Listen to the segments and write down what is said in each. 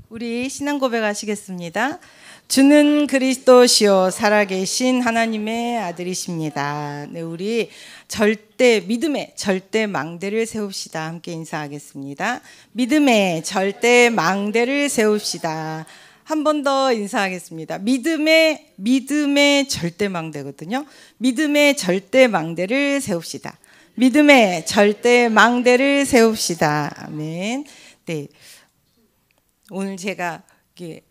우리 신앙 고백하시겠습니다. 주는 그리스도시요 살아계신 하나님의 아들이십니다. 네, 우리 믿음의 절대 망대를 세웁시다. 함께 인사하겠습니다. 믿음의 절대 망대를 세웁시다. 한 번 더 인사하겠습니다. 믿음의 절대 망대거든요. 믿음의 절대 망대를 세웁시다. 믿음의 절대 망대를 세웁시다. 아멘. 네. 오늘 제가 이게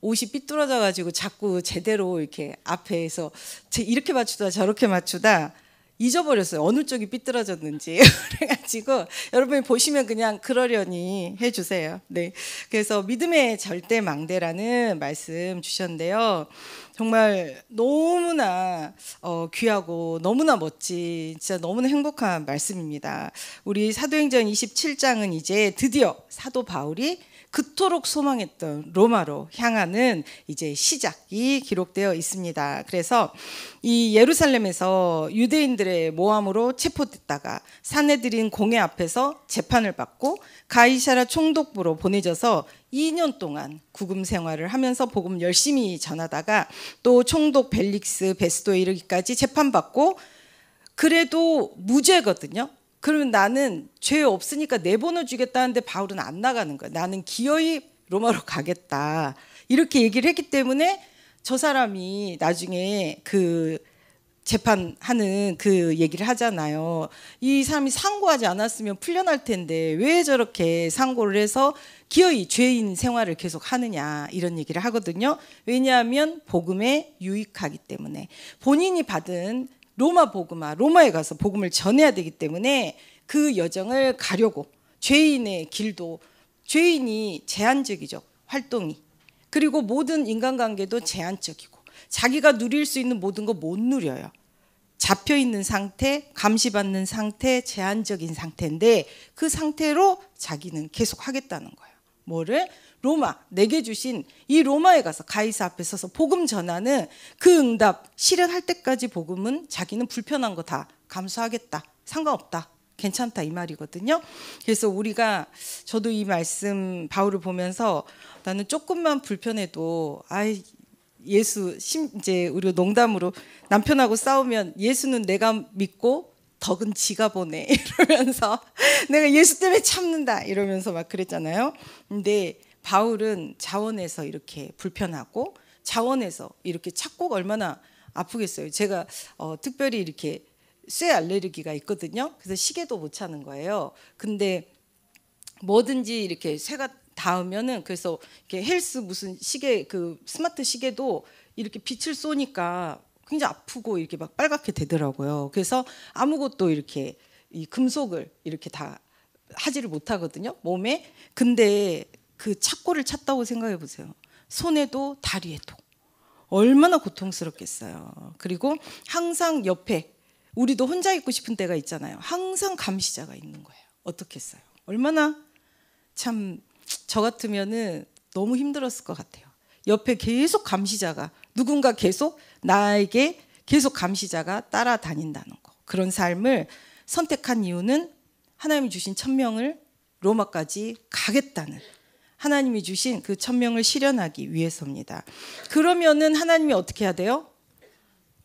옷이 삐뚤어져 가지고 자꾸 제대로 이렇게 앞에서 이렇게 맞추다 저렇게 맞추다 잊어버렸어요. 어느 쪽이 삐뚤어졌는지. 그래가지고 여러분이 보시면 그냥 그러려니 해주세요. 네. 그래서 믿음의 절대 망대라는 말씀 주셨는데요. 정말 너무나 귀하고 너무나 멋진, 진짜 너무나 행복한 말씀입니다. 우리 사도행전 27장은 이제 드디어 사도 바울이 그토록 소망했던 로마로 향하는 이제 시작이 기록되어 있습니다. 그래서 이 예루살렘에서 유대인들의 모함으로 체포됐다가 사내들인 공회 앞에서 재판을 받고 가이사랴 총독부로 보내져서 2년 동안 구금 생활을 하면서 복음 열심히 전하다가 또 총독 벨릭스 베스도에 이르기까지 재판받고 그래도 무죄거든요. 그러면 나는 죄 없으니까 내보내 주겠다 하는데 바울은 안 나가는 거야. 나는 기어이 로마로 가겠다. 이렇게 얘기를 했기 때문에 저 사람이 나중에 그 재판하는 그 얘기를 하잖아요. 이 사람이 상고하지 않았으면 풀려날 텐데 왜 저렇게 상고를 해서 기어이 죄인 생활을 계속 하느냐 이런 얘기를 하거든요. 왜냐하면 복음에 유익하기 때문에 본인이 받은 로마 복음화, 로마에 가서 복음을 전해야 되기 때문에 그 여정을 가려고 죄인의 길도 죄인이 제한적이죠. 활동이. 그리고 모든 인간관계도 제한적이고 자기가 누릴 수 있는 모든 거 못 누려요. 잡혀있는 상태, 감시받는 상태, 제한적인 상태인데 그 상태로 자기는 계속 하겠다는 거예요. 뭐를? 로마, 내게 주신 이 로마에 가서 가이사 앞에 서서 복음 전하는 그 응답 실현할 때까지 복음은 자기는 불편한 거 다 감수하겠다. 상관없다. 괜찮다 이 말이거든요. 그래서 저도 이 말씀 바울을 보면서 나는 조금만 불편해도 예수 이제 우리 농담으로 남편하고 싸우면 예수는 내가 믿고 덕은 지가 보내 이러면서 내가 예수 때문에 참는다 이러면서 막 그랬잖아요. 근데 바울은 자원에서 이렇게 불편하고 자원에서 이렇게 찾고 얼마나 아프겠어요. 제가 특별히 이렇게 쇠 알레르기가 있거든요. 그래서 시계도 못 차는 거예요. 근데 뭐든지 이렇게 쇠가 닿으면은 그래서 이렇게 헬스 무슨 시계 그 스마트 시계도 이렇게 빛을 쏘니까 굉장히 아프고 이렇게 막 빨갛게 되더라고요. 그래서 아무것도 이렇게 이 금속을 이렇게 다 하지를 못하거든요. 몸에. 근데 그 착고를 찼다고 생각해 보세요. 손에도 다리에도 얼마나 고통스럽겠어요. 그리고 항상 옆에 우리도 혼자 있고 싶은 때가 있잖아요. 항상 감시자가 있는 거예요. 어떻겠어요? 얼마나 참 저 같으면은 너무 힘들었을 것 같아요. 옆에 계속 감시자가 누군가 계속 나에게 계속 감시자가 따라다닌다는 거. 그런 삶을 선택한 이유는 하나님이 주신 천명을 로마까지 가겠다는 하나님이 주신 그 천명을 실현하기 위해서입니다. 그러면은 하나님이 어떻게 해야 돼요?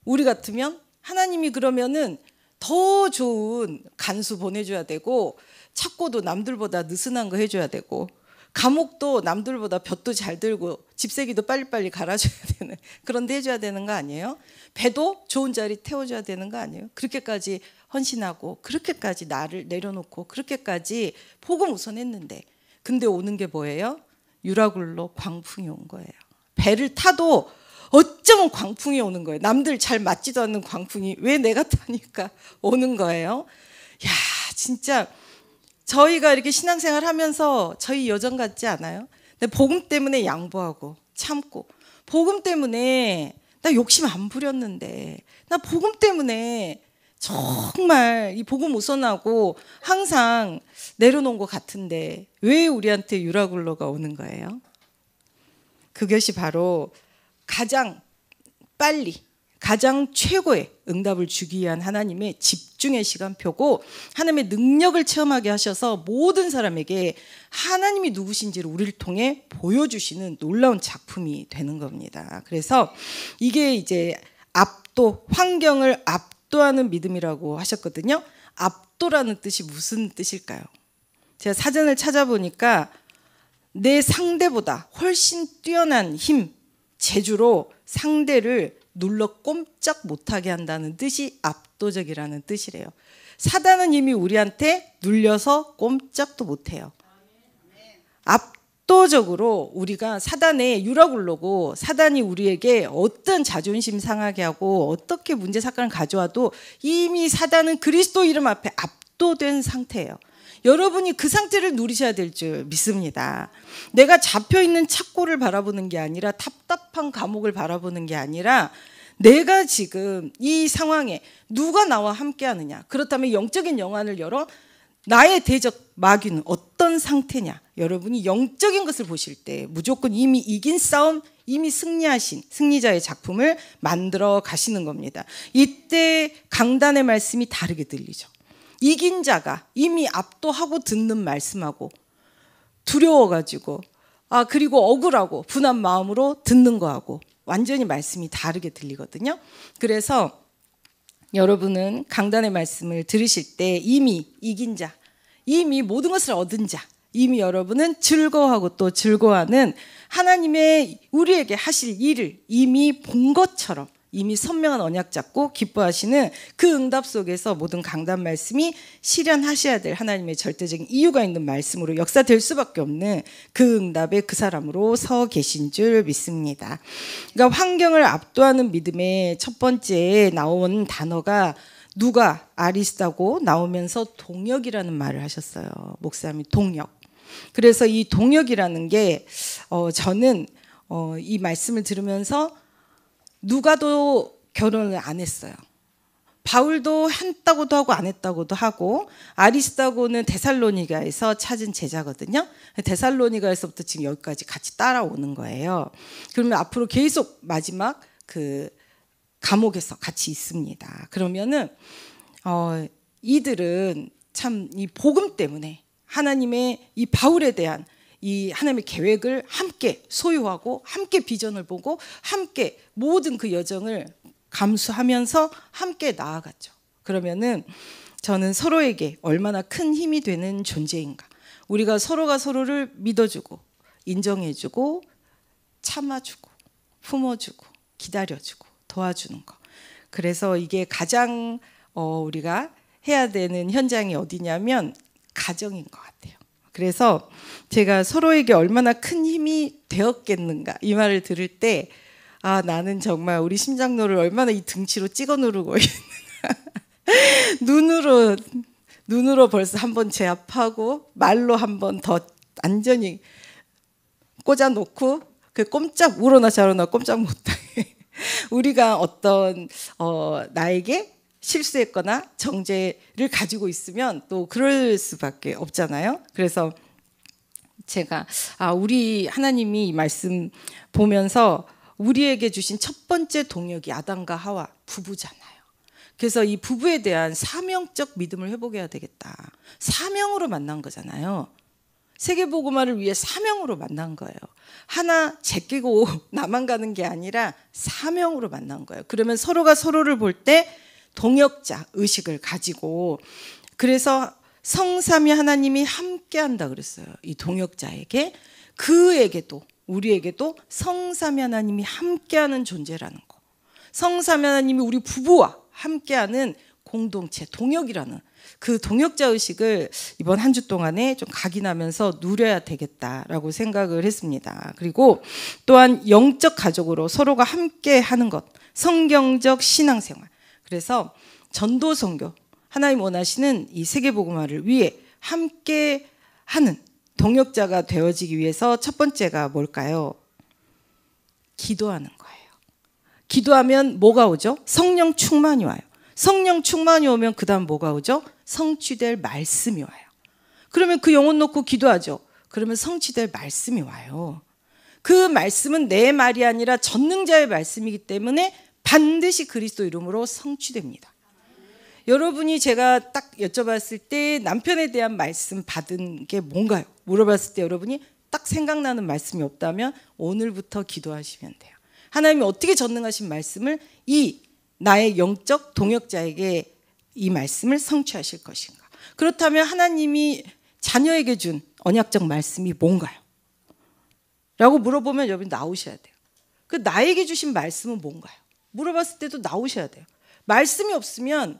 우리 같으면 하나님이 그러면은 더 좋은 간수 보내줘야 되고 착고도 남들보다 느슨한 거 해줘야 되고 감옥도 남들보다 볕도 잘 들고 집세기도 빨리빨리 갈아줘야 되는 그런데 해줘야 되는 거 아니에요? 배도 좋은 자리 태워줘야 되는 거 아니에요? 그렇게까지 헌신하고 그렇게까지 나를 내려놓고 그렇게까지 복음 우선했는데 근데 오는 게 뭐예요? 유라굴로 광풍이 온 거예요. 배를 타도 어쩌면 광풍이 오는 거예요. 남들 잘 맞지도 않는 광풍이 왜 내가 타니까 오는 거예요. 야, 진짜 저희가 이렇게 신앙생활 하면서 저희 여정 같지 않아요? 근데 복음 때문에 양보하고 참고 복음 때문에 나 욕심 안 부렸는데 나 복음 때문에 정말 이 복음 우선하고 항상 내려놓은 것 같은데 왜 우리한테 유라굴로가 오는 거예요? 그것이 바로 가장 빨리 가장 최고의 응답을 주기 위한 하나님의 집중의 시간표고 하나님의 능력을 체험하게 하셔서 모든 사람에게 하나님이 누구신지를 우리를 통해 보여주시는 놀라운 작품이 되는 겁니다. 그래서 이게 이제 환경을 압도하는 믿음이라고 하셨거든요. 압도라는 뜻이 무슨 뜻일까요? 제가 사전을 찾아보니까 내 상대보다 훨씬 뛰어난 힘, 재주로 상대를 눌러 꼼짝 못하게 한다는 뜻이 압도적이라는 뜻이래요. 사단은 이미 우리한테 눌려서 꼼짝도 못해요. 압도적으로 우리가 사단에 유라굴로고 사단이 우리에게 어떤 자존심 상하게 하고 어떻게 문제 사건을 가져와도 이미 사단은 그리스도 이름 앞에 압도된 상태예요. 여러분이 그 상태를 누리셔야 될 줄 믿습니다. 내가 잡혀있는 착고를 바라보는 게 아니라 답답한 감옥을 바라보는 게 아니라 내가 지금 이 상황에 누가 나와 함께 하느냐. 그렇다면 영적인 영안을 열어 나의 대적 마귀는 어떤 상태냐. 여러분이 영적인 것을 보실 때 무조건 이미 이긴 싸움, 이미 승리하신 승리자의 작품을 만들어 가시는 겁니다. 이때 강단의 말씀이 다르게 들리죠. 이긴 자가 이미 압도하고 듣는 말씀하고 두려워가지고 그리고 억울하고 분한 마음으로 듣는 거하고 완전히 말씀이 다르게 들리거든요. 그래서 여러분은 강단의 말씀을 들으실 때 이미 이긴 자, 이미 모든 것을 얻은 자, 이미 여러분은 즐거워하고 또 즐거워하는 하나님의 우리에게 하실 일을 이미 본 것처럼 이미 선명한 언약 잡고 기뻐하시는 그 응답 속에서 모든 강단 말씀이 실현하셔야 될 하나님의 절대적인 이유가 있는 말씀으로 역사될 수밖에 없는 그 응답에 그 사람으로 서 계신 줄 믿습니다. 그러니까 환경을 압도하는 믿음의 첫 번째 나온 단어가 누가 아리스다고 나오면서 동역이라는 말을 하셨어요. 목사님이 동역. 그래서 이 동역이라는 게 저는 이 말씀을 들으면서 누가도 결혼을 안 했어요. 바울도 했다고도 하고 안 했다고도 하고 아리스다고는 데살로니가에서 찾은 제자거든요. 데살로니가에서부터 지금 여기까지 같이 따라오는 거예요. 그러면 앞으로 계속 마지막 그 감옥에서 같이 있습니다. 그러면은 이들은 참 이 복음 때문에 하나님의 이 바울에 대한 이 하나님의 계획을 함께 소유하고 함께 비전을 보고 함께 모든 그 여정을 감수하면서 함께 나아갔죠. 그러면은 저는 서로에게 얼마나 큰 힘이 되는 존재인가. 우리가 서로가 서로를 믿어주고 인정해주고 참아주고 품어주고 기다려주고 도와주는 거. 그래서 이게 가장 우리가 해야 되는 현장이 어디냐면 가정인 것 같아요. 그래서 제가 서로에게 얼마나 큰 힘이 되었겠는가 이 말을 들을 때 나는 정말 우리 심장노를 얼마나 이 등치로 찍어 누르고 있는가. 눈으로 벌써 한번 제압하고 말로 한번 더 완전히 꽂아놓고 그 꼼짝 울어나 자러나 꼼짝 못하게 우리가 어떤 나에게 실수했거나 정죄를 가지고 있으면 또 그럴 수밖에 없잖아요. 그래서 제가 우리 하나님이 이 말씀 보면서 우리에게 주신 첫 번째 동역이 아담과 하와 부부잖아요. 그래서 이 부부에 대한 사명적 믿음을 회복해야 되겠다. 사명으로 만난 거잖아요. 세계복음화를 위해 사명으로 만난 거예요. 하나 제끼고 나만 가는 게 아니라 사명으로 만난 거예요. 그러면 서로가 서로를 볼 때 동역자 의식을 가지고 그래서 성삼위 하나님이 함께한다 그랬어요. 이 동역자에게 그에게도 우리에게도 성삼위 하나님이 함께하는 존재라는 거. 성삼위 하나님이 우리 부부와 함께하는 공동체 동역이라는 그 동역자 의식을 이번 한 주 동안에 좀 각인하면서 누려야 되겠다라고 생각을 했습니다. 그리고 또한 영적 가족으로 서로가 함께하는 것, 성경적 신앙생활. 그래서 전도 선교 하나님 원하시는 이 세계복음화를 위해 함께하는 동역자가 되어지기 위해서 첫 번째가 뭘까요? 기도하는 거예요. 기도하면 뭐가 오죠? 성령 충만이 와요. 성령 충만이 오면 그 다음 뭐가 오죠? 성취될 말씀이 와요. 그러면 그 영혼 놓고 기도하죠. 그러면 성취될 말씀이 와요. 그 말씀은 내 말이 아니라 전능자의 말씀이기 때문에 반드시 그리스도 이름으로 성취됩니다. 여러분이 제가 딱 여쭤봤을 때 남편에 대한 말씀 받은 게 뭔가요? 물어봤을 때 여러분이 딱 생각나는 말씀이 없다면 오늘부터 기도하시면 돼요. 하나님이 어떻게 전능하신 말씀을 이 나의 영적 동역자에게 이 말씀을 성취하실 것인가? 그렇다면 하나님이 자녀에게 준 언약적 말씀이 뭔가요? 라고 물어보면 여러분 나오셔야 돼요. 그 나에게 주신 말씀은 뭔가요? 물어봤을 때도 나오셔야 돼요. 말씀이 없으면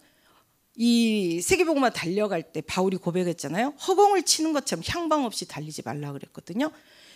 이 세계복음화 달려갈 때 바울이 고백했잖아요. 허공을 치는 것처럼 향방 없이 달리지 말라 그랬거든요.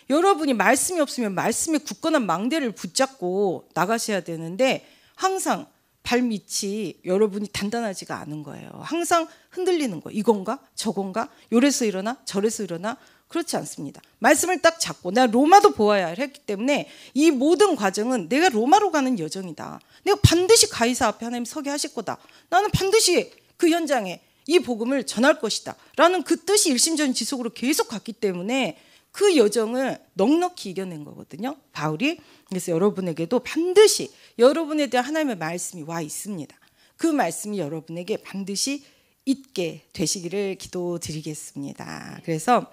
여러분이 말씀이 없으면 말씀의 굳건한 망대를 붙잡고 나가셔야 되는데 항상 발밑이 여러분이 단단하지가 않은 거예요. 항상 흔들리는 거. 이건가? 저건가? 요래서 일어나? 저래서 일어나? 그렇지 않습니다. 말씀을 딱 잡고 내가 로마도 보아야 했기 때문에 이 모든 과정은 내가 로마로 가는 여정이다. 내가 반드시 가이사 앞에 하나님 서게 하실 거다. 나는 반드시 그 현장에 이 복음을 전할 것이다. 라는 그 뜻이 일심전지속으로 계속 갔기 때문에 그 여정을 넉넉히 이겨낸 거거든요. 바울이. 그래서 여러분에게도 반드시 여러분에 대한 하나님의 말씀이 와 있습니다. 그 말씀이 여러분에게 반드시 있게 되시기를 기도드리겠습니다. 그래서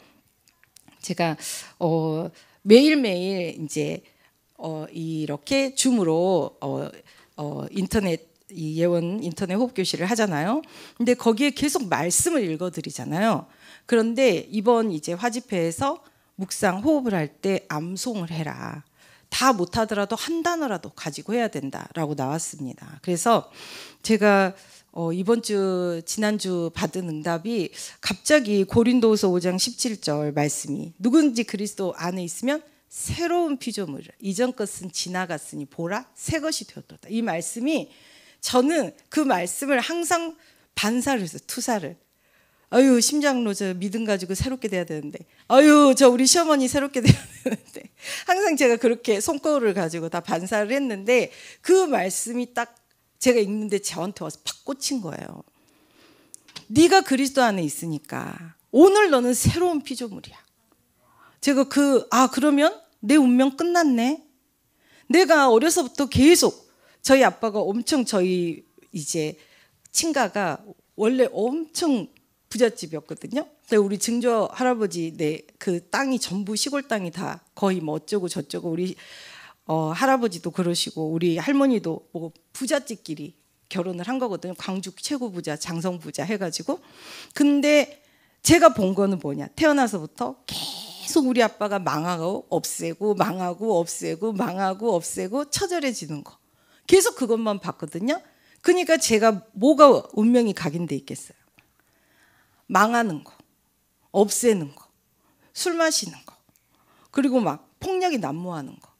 제가 매일매일 이제 이렇게 줌으로 인터넷 이 예원 인터넷 호흡 교실을 하잖아요. 근데 거기에 계속 말씀을 읽어드리잖아요. 그런데 이번 이제 화집회에서 묵상 호흡을 할 때 암송을 해라. 다 못하더라도 한 단어라도 가지고 해야 된다라고 나왔습니다. 그래서 제가 이번 주 지난주 받은 응답이 갑자기 고린도후서 5장 17절 말씀이 누구든지 그리스도 안에 있으면 새로운 피조물이라 이전 것은 지나갔으니 보라 새 것이 되었도다. 이 말씀이 저는 그 말씀을 항상 반사를 했어요. 투사를. 아유 심장로 저 믿음 가지고 새롭게 돼야 되는데 아유 저 우리 시어머니 새롭게 돼야 되는데 항상 제가 그렇게 손거울을 가지고 다 반사를 했는데 그 말씀이 딱 제가 읽는데 저한테 와서 팍 꽂힌 거예요. 네가 그리스도 안에 있으니까 오늘 너는 새로운 피조물이야. 제가 그러면 내 운명 끝났네. 내가 어려서부터 계속 저희 아빠가 엄청 저희 이제 친가가 원래 엄청 부잣집이었거든요. 우리 증조 할아버지 그 땅이 전부 시골 땅이 다 거의 뭐 어쩌고 저쩌고 우리 할아버지도 그러시고 우리 할머니도 뭐 부잣집끼리 결혼을 한 거거든요. 광주 최고 부자, 장성 부자 해가지고. 근데 제가 본 거는 뭐냐? 태어나서부터 계속 우리 아빠가 망하고 없애고 망하고 없애고 망하고 없애고 처절해지는 거. 계속 그것만 봤거든요. 그러니까 제가 뭐가 운명이 각인돼 있겠어요? 망하는 거, 없애는 거, 술 마시는 거, 그리고 막 폭력이 난무하는 거.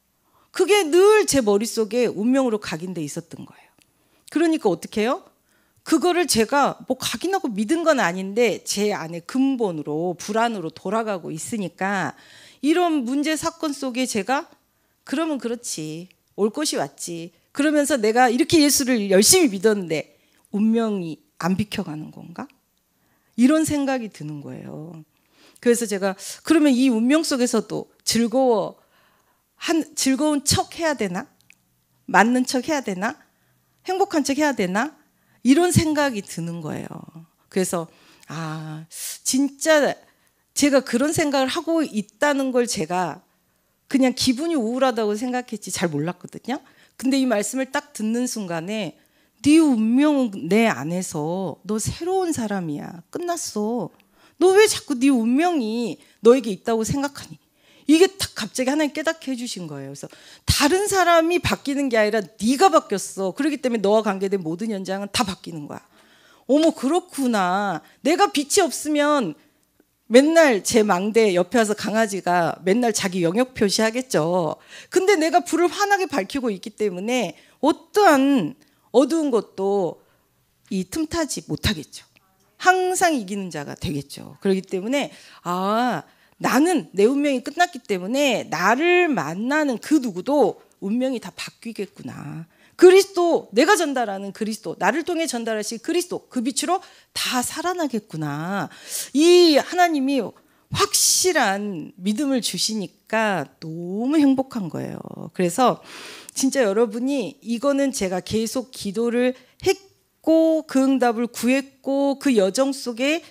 그게 늘 제 머릿속에 운명으로 각인돼 있었던 거예요. 그러니까 어떻게 해요? 그거를 제가 뭐 각인하고 믿은 건 아닌데 제 안에 근본으로 불안으로 돌아가고 있으니까 이런 문제 사건 속에 제가 그러면 그렇지 올 것이 왔지 그러면서 내가 이렇게 예수를 열심히 믿었는데 운명이 안 비켜가는 건가? 이런 생각이 드는 거예요. 그래서 제가 그러면 이 운명 속에서도 즐거운 척 해야 되나? 맞는 척 해야 되나? 행복한 척 해야 되나? 이런 생각이 드는 거예요. 그래서 진짜 제가 그런 생각을 하고 있다는 걸 제가 그냥 기분이 우울하다고 생각했지 잘 몰랐거든요. 근데 이 말씀을 딱 듣는 순간에 네 운명은 내 안에서 너 새로운 사람이야. 끝났어. 너 왜 자꾸 네 운명이 너에게 있다고 생각하니? 이게 딱 갑자기 하나님 깨닫게 해주신 거예요. 그래서 다른 사람이 바뀌는 게 아니라 네가 바뀌었어. 그렇기 때문에 너와 관계된 모든 현장은 다 바뀌는 거야. 어머 그렇구나. 내가 빛이 없으면 맨날 제 망대 옆에 와서 강아지가 맨날 자기 영역 표시하겠죠. 근데 내가 불을 환하게 밝히고 있기 때문에 어떠한 어두운 것도 이 틈타지 못하겠죠. 항상 이기는 자가 되겠죠. 그렇기 때문에 나는 내 운명이 끝났기 때문에 나를 만나는 그 누구도 운명이 다 바뀌겠구나. 그리스도, 내가 전달하는 그리스도, 나를 통해 전달하실 그리스도, 그 빛으로 다 살아나겠구나. 이 하나님이 확실한 믿음을 주시니까 너무 행복한 거예요. 그래서 진짜 여러분이 이거는 제가 계속 기도를 했고 그 응답을 구했고 그 여정 속에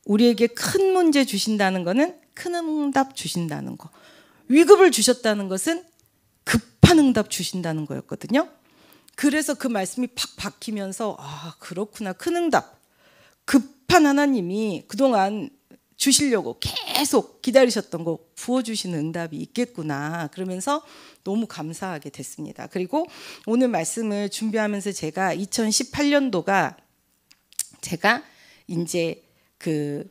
우리에게 큰 문제 주신다는 거는 큰 응답 주신다는 거. 위급을 주셨다는 것은 급한 응답 주신다는 거였거든요. 그래서 그 말씀이 팍 박히면서 아 그렇구나. 큰 응답. 급한 하나님이 그동안 주시려고 계속 기다리셨던 거 부어주시는 응답이 있겠구나. 그러면서 너무 감사하게 됐습니다. 그리고 오늘 말씀을 준비하면서 제가 2018년도가 제가 이제 그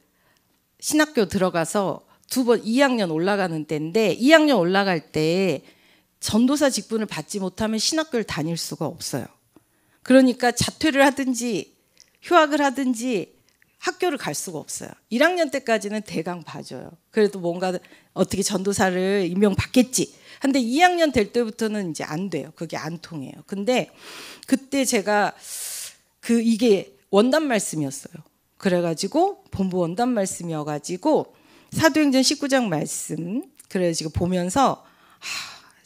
신학교 들어가서 두 번 2학년 올라가는 때인데 2학년 올라갈 때 전도사 직분을 받지 못하면 신학교를 다닐 수가 없어요. 그러니까 자퇴를 하든지 휴학을 하든지 학교를 갈 수가 없어요. 1학년 때까지는 대강 봐줘요. 그래도 뭔가 어떻게 전도사를 임명받겠지. 근데 2학년 될 때부터는 이제 안 돼요. 그게 안 통해요. 근데 그때 제가 이게 원단 말씀이었어요. 그래가지고 본부 원단 말씀이어가지고 사도행전 19장 말씀 그래가지고 보면서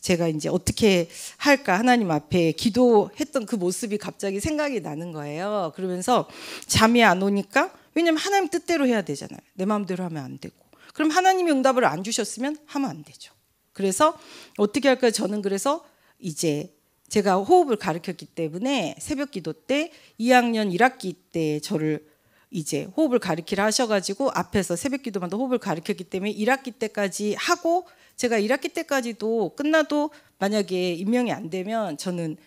제가 이제 어떻게 할까 하나님 앞에 기도했던 그 모습이 갑자기 생각이 나는 거예요. 그러면서 잠이 안 오니까 왜냐면 하나님 뜻대로 해야 되잖아요. 내 마음대로 하면 안 되고. 그럼 하나님이 응답을 안 주셨으면 하면 안 되죠. 그래서 어떻게 할까요? 저는 그래서 이제 제가 호흡을 가르쳤기 때문에 새벽 기도 때 2학년 1학기 때 저를 이제 호흡을 가르치라 하셔가지고 앞에서 새벽 기도마다 호흡을 가르쳤기 때문에 1학기 때까지 하고 제가 1학기 때까지도 끝나도 만약에 임명이 안 되면 저는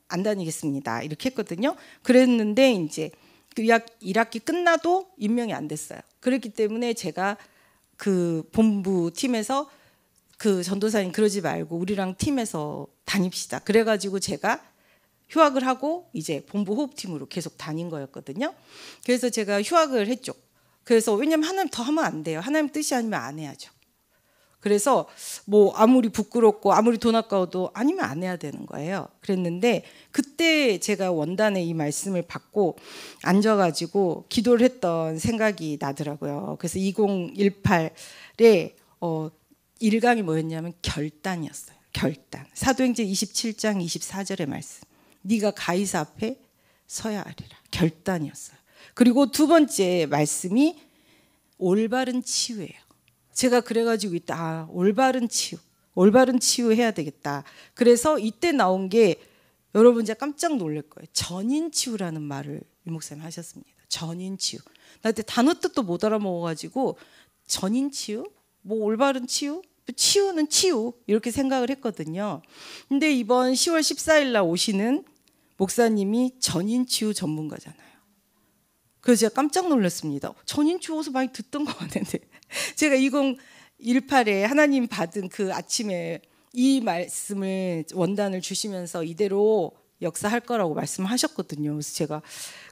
안 다니겠습니다. 이렇게 했거든요. 그랬는데 이제 그 1학기 끝나도 임명이 안 됐어요. 그렇기 때문에 제가 그 본부 팀에서 그 전도사님 그러지 말고 우리랑 팀에서 다닙시다. 그래가지고 제가 휴학을 하고 이제 본부 호흡팀으로 계속 다닌 거였거든요. 그래서 제가 휴학을 했죠. 그래서 왜냐면 하나님 더 하면 안 돼요. 하나님 뜻이 아니면 안 해야죠. 그래서 뭐 아무리 부끄럽고 아무리 돈 아까워도 아니면 안 해야 되는 거예요. 그랬는데 그때 제가 원단에 이 말씀을 받고 앉아가지고 기도를 했던 생각이 나더라고요. 그래서 2018에 1강이 뭐였냐면 결단이었어요. 결단. 사도행전 27장 24절의 말씀. 네가 가이사 앞에 서야 하리라. 결단이었어요. 그리고 두 번째 말씀이 올바른 치유예요. 제가 그래가지고 이때 올바른 치유 해야 되겠다. 그래서 이때 나온 게 여러분 진짜 깜짝 놀랄 거예요. 전인 치유라는 말을 유 목사님 하셨습니다. 전인 치유. 나 그때 단어 뜻도 못 알아먹어가지고 전인 치유? 뭐 올바른 치유? 치유는 치유 이렇게 생각을 했거든요. 근데 이번 10월 14일 날 오시는 목사님이 전인 치유 전문가잖아요. 그래서 제가 깜짝 놀랐습니다. 전인 치유 어디서 많이 듣던 것 같은데 제가 2018에 하나님 받은 그 아침에 이 말씀을 원단을 주시면서 이대로 역사할 거라고 말씀하셨거든요. 그래서 제가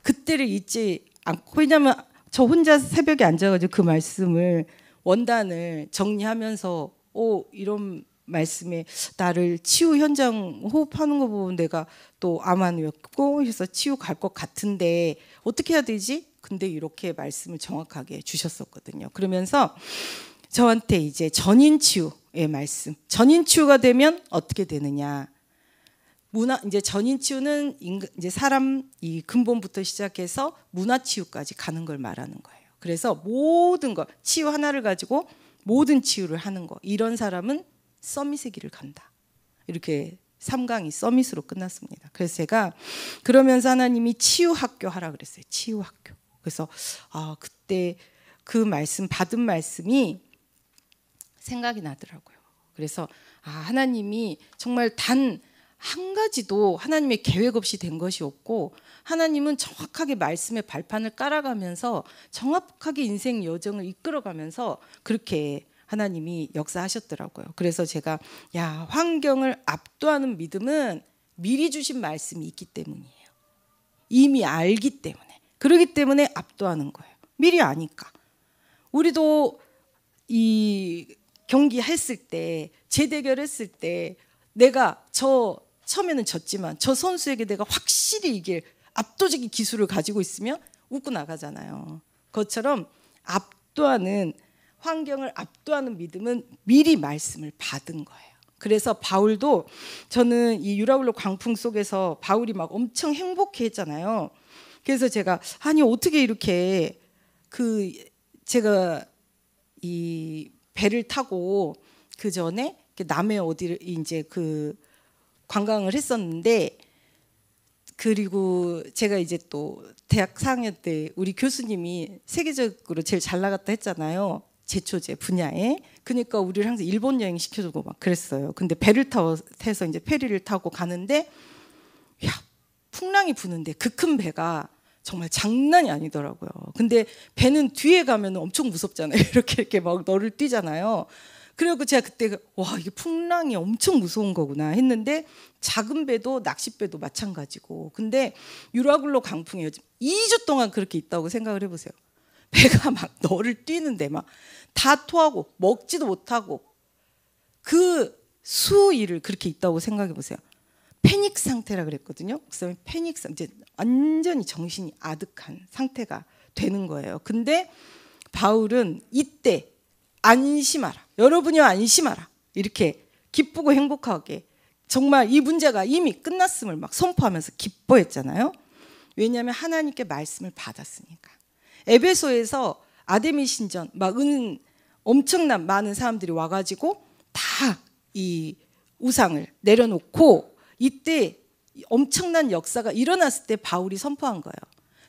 그때를 잊지 않고 왜냐하면 저 혼자 새벽에 앉아가지고 그 말씀을 원단을 정리하면서 이런 말씀에 나를 치유 현장 호흡하는 거 보면 내가 또 암환이었고 해서 치유 갈 것 같은데 어떻게 해야 되지? 근데 이렇게 말씀을 정확하게 주셨었거든요. 그러면서 저한테 이제 전인 치유의 말씀. 전인 치유가 되면 어떻게 되느냐? 이제 전인 치유는 이제 사람 이 근본부터 시작해서 문화 치유까지 가는 걸 말하는 거예요. 그래서 모든 거 치유 하나를 가지고 모든 치유를 하는 거. 이런 사람은 서밋의 길을 간다. 이렇게 3강이 서밋으로 끝났습니다. 그래서 제가 그러면서 하나님이 치유학교 하라 그랬어요. 치유학교. 그래서 그때 그 말씀 받은 말씀이 생각이 나더라고요. 그래서 하나님이 정말 단 한 가지도 하나님의 계획 없이 된 것이 없고 하나님은 정확하게 말씀의 발판을 깔아가면서 정확하게 인생 여정을 이끌어가면서 그렇게 하나님이 역사하셨더라고요. 그래서 제가 환경을 압도하는 믿음은 미리 주신 말씀이 있기 때문이에요. 이미 알기 때문에. 그러기 때문에 압도하는 거예요. 미리 아니까. 우리도 이 경기 했을 때 재대결 했을 때 내가 처음에는 졌지만 저 선수에게 내가 확실히 이길 압도적인 기술을 가지고 있으면 웃고 나가잖아요. 그것처럼 압도하는 환경을 압도하는 믿음은 미리 말씀을 받은 거예요. 그래서 바울도 저는 이 유라굴로 광풍 속에서 바울이 막 엄청 행복해 했잖아요. 그래서 제가 아니 어떻게 이렇게 제가 이 배를 타고 그 전에 남해 어디를 이제 관광을 했었는데, 그리고 제가 이제 또 대학 4학년 때 우리 교수님이 세계적으로 제일 잘 나갔다 했잖아요. 제초제 분야에. 그러니까 우리를 항상 일본 여행 시켜주고 막 그랬어요. 근데 배를 타서 이제 페리를 타고 가는데, 야, 풍랑이 부는데 그 큰 배가 정말 장난이 아니더라고요. 근데 배는 뒤에 가면 엄청 무섭잖아요. 이렇게 막 너를 뛰잖아요. 그리고 제가 그때 와, 이게 풍랑이 엄청 무서운 거구나 했는데, 작은 배도 낚싯배도 마찬가지고. 근데 유라굴로 강풍이 2주 동안 그렇게 있다고 생각을 해보세요. 배가 막 너를 뛰는데 막 다 토하고 먹지도 못하고 그 수일을 그렇게 있다고 생각해 보세요. 패닉 상태라 그랬거든요. 그래서 패닉 상태, 이제 완전히 정신이 아득한 상태가 되는 거예요. 근데 바울은 이때 안심하라, 여러분이요 안심하라, 이렇게 기쁘고 행복하게 정말 이 문제가 이미 끝났음을 막 선포하면서 기뻐했잖아요. 왜냐하면 하나님께 말씀을 받았으니까. 에베소에서 아데미 신전 막 엄청난 많은 사람들이 와가지고 다 이 우상을 내려놓고, 이때 엄청난 역사가 일어났을 때 바울이 선포한 거예요.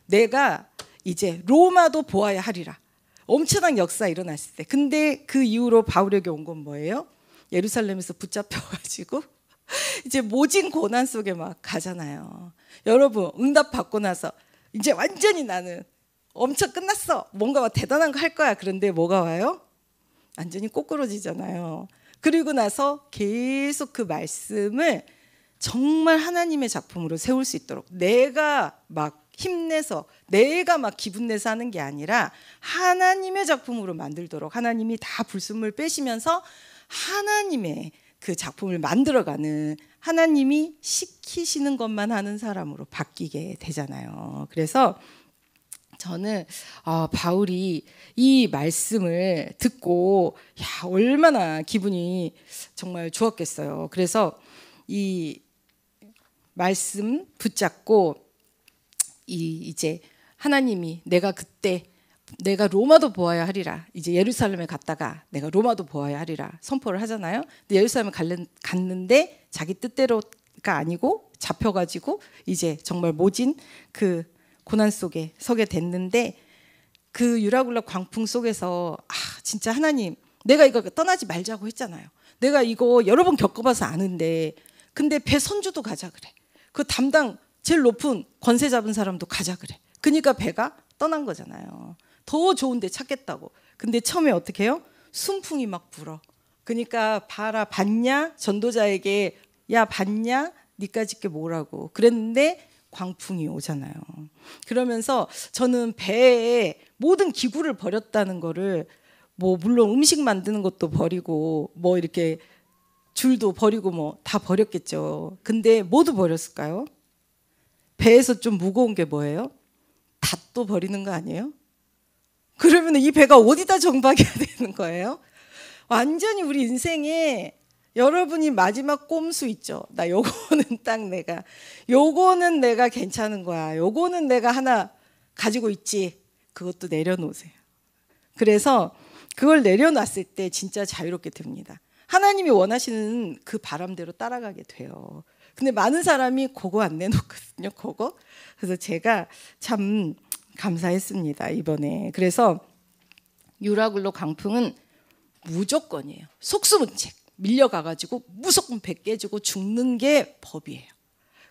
내가 이제 로마도 보아야 하리라. 엄청난 역사 일어났을 때. 근데 그 이후로 바울에게 온 건 뭐예요? 예루살렘에서 붙잡혀가지고 이제 모진 고난 속에 막 가잖아요. 여러분, 응답 받고 나서 이제 완전히 나는 엄청 끝났어, 뭔가 막 대단한 거 할 거야. 그런데 뭐가 와요? 완전히 꼬꾸러지잖아요. 그리고 나서 계속 그 말씀을 정말 하나님의 작품으로 세울 수 있도록, 내가 막 힘내서 내가 막 기분 내서 하는 게 아니라 하나님의 작품으로 만들도록 하나님이 다 불순물 빼시면서 하나님의 그 작품을 만들어가는, 하나님이 시키시는 것만 하는 사람으로 바뀌게 되잖아요. 그래서 저는 바울이 이 말씀을 듣고 야, 얼마나 기분이 정말 좋았겠어요. 그래서 이 말씀 붙잡고 이제 하나님이 내가 로마도 보아야 하리라, 이제 예루살렘에 갔다가 내가 로마도 보아야 하리라 선포를 하잖아요. 근데 예루살렘에 갔는데 자기 뜻대로가 아니고 잡혀가지고 이제 정말 모진 그 고난 속에 서게 됐는데, 그 유라굴라 광풍 속에서 진짜 하나님, 내가 이거 떠나지 말자고 했잖아요. 내가 이거 여러 번 겪어봐서 아는데, 근데 배 선주도 가자 그래. 그 담당 제일 높은 권세 잡은 사람도 가자 그래. 그러니까 배가 떠난 거잖아요. 더 좋은 데 찾겠다고. 근데 처음에 어떻게 해요? 순풍이 막 불어. 그러니까 봐라, 봤냐? 전도자에게 야, 봤냐? 니까짓 게 뭐라고 그랬는데 광풍이 오잖아요. 그러면서 저는 배에 모든 기구를 버렸다는 거를, 뭐 물론 음식 만드는 것도 버리고 뭐 이렇게 줄도 버리고 뭐 다 버렸겠죠. 근데 모두 버렸을까요? 배에서 좀 무거운 게 뭐예요? 닷도 버리는 거 아니에요? 그러면 이 배가 어디다 정박해야 되는 거예요? 완전히 우리 인생에 여러분이 마지막 꼼수 있죠. 나 요거는 딱 요거는 내가 괜찮은 거야, 요거는 내가 하나 가지고 있지, 그것도 내려놓으세요. 그래서 그걸 내려놨을 때 진짜 자유롭게 됩니다. 하나님이 원하시는 그 바람대로 따라가게 돼요. 근데 많은 사람이 그거 안 내놓거든요. 그거. 그래서 제가 참 감사했습니다, 이번에. 그래서 유라굴로 강풍은 무조건이에요. 속수무책. 밀려가가지고 무조건 배 깨지고 죽는 게 법이에요.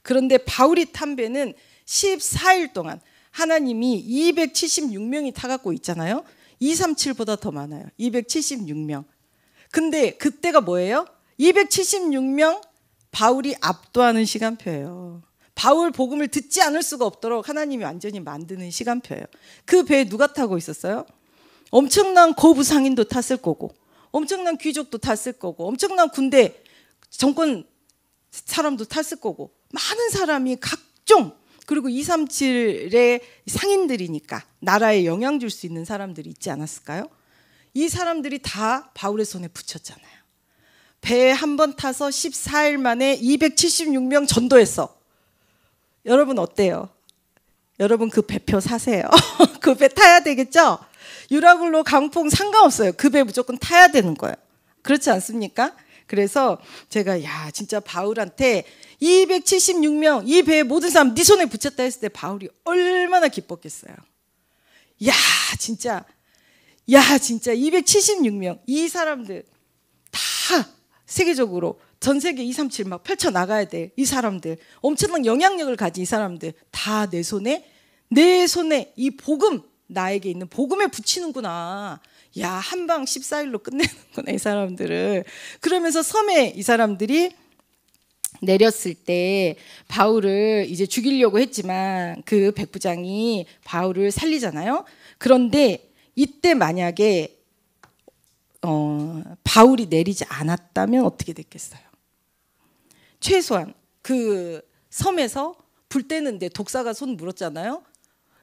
그런데 바울이 탄 배는 14일 동안 하나님이 276명이 타갖고 있잖아요. 237보다 더 많아요. 276명. 근데 그때가 뭐예요? 276명 바울이 압도하는 시간표예요. 바울 복음을 듣지 않을 수가 없도록 하나님이 완전히 만드는 시간표예요. 그 배에 누가 타고 있었어요? 엄청난 고부 상인도 탔을 거고, 엄청난 귀족도 탔을 거고, 엄청난 군대 정권 사람도 탔을 거고, 많은 사람이 각종, 그리고 237의 상인들이니까 나라에 영향 줄 수 있는 사람들이 있지 않았을까요? 이 사람들이 다 바울의 손에 붙였잖아요. 배에 한 번 타서 14일 만에 276명 전도했어. 여러분 어때요? 여러분 그 배표 사세요. 그 배 타야 되겠죠? 유라굴로 강풍 상관없어요. 그 배 무조건 타야 되는 거예요. 그렇지 않습니까? 그래서 제가 야 진짜 바울한테 276명 이 배에 모든 사람 네 손에 붙였다 했을 때 바울이 얼마나 기뻤겠어요. 야 진짜 276명 이 사람들 다 세계적으로 전 세계 237 막 펼쳐나가야 돼. 이 사람들 엄청난 영향력을 가진 이 사람들 다 내 손에 이 복음 나에게 있는 복음에 붙이는구나. 야 한방 14일로 끝내는구나 이 사람들을. 그러면서 섬에 이 사람들이 내렸을 때 바울을 이제 죽이려고 했지만 그 백부장이 바울을 살리잖아요. 그런데 이때 만약에 바울이 내리지 않았다면 어떻게 됐겠어요? 최소한 그 섬에서 불 때는데 독사가 손 물었잖아요.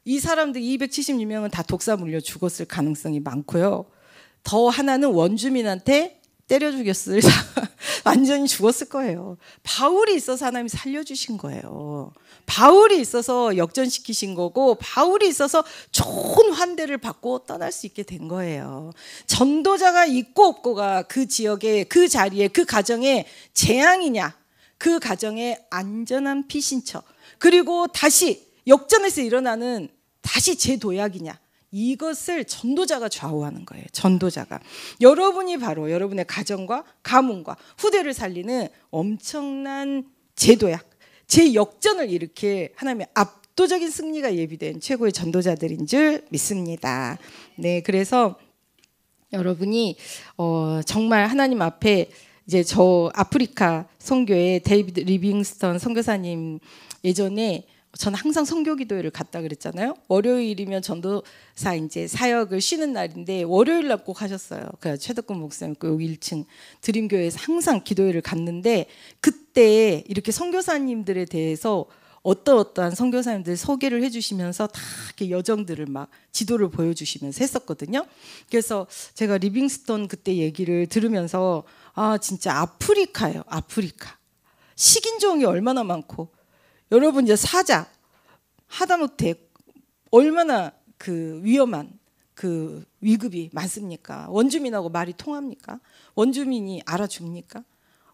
이 사람들 276명은 다 독사 물려 죽었을 가능성이 많고요. 더 하나는 원주민한테 때려 죽였을 완전히 죽었을 거예요. 바울이 있어서 하나님이 살려주신 거예요. 바울이 있어서 역전시키신 거고 바울이 있어서 좋은 환대를 받고 떠날 수 있게 된 거예요. 전도자가 있고 없고가 그 지역에 그 자리에 그 가정에 재앙이냐 그 가정에 안전한 피신처 그리고 다시 역전에서 일어나는 다시 재도약이냐 이것을 전도자가 좌우하는 거예요. 전도자가 여러분이 바로 여러분의 가정과 가문과 후대를 살리는 엄청난 재도약 재역전을 일으킬 하나님의 압도적인 승리가 예비된 최고의 전도자들인 줄 믿습니다. 네, 그래서 여러분이 정말 하나님 앞에 이제 저 아프리카 선교에 데이비드 리빙스턴 선교사님 예전에 저는 항상 선교 기도회를 갔다 그랬잖아요. 월요일이면 전도사 이제 사역을 쉬는 날인데 월요일 날 꼭 하셨어요. 그 최덕근 목사님 그 여기 1층 드림교회에서 항상 기도회를 갔는데 그때 이렇게 선교사님들에 대해서 어떠한 선교사님들 소개를 해주시면서 다 이렇게 여정들을 막 지도를 보여주시면서 했었거든요. 그래서 제가 리빙스턴 그때 얘기를 들으면서 아 진짜 아프리카예요. 아프리카 식인종이 얼마나 많고 여러분 이제 사자 하다못해 얼마나 그 위험한 그 위급이 많습니까? 원주민하고 말이 통합니까? 원주민이 알아줍니까?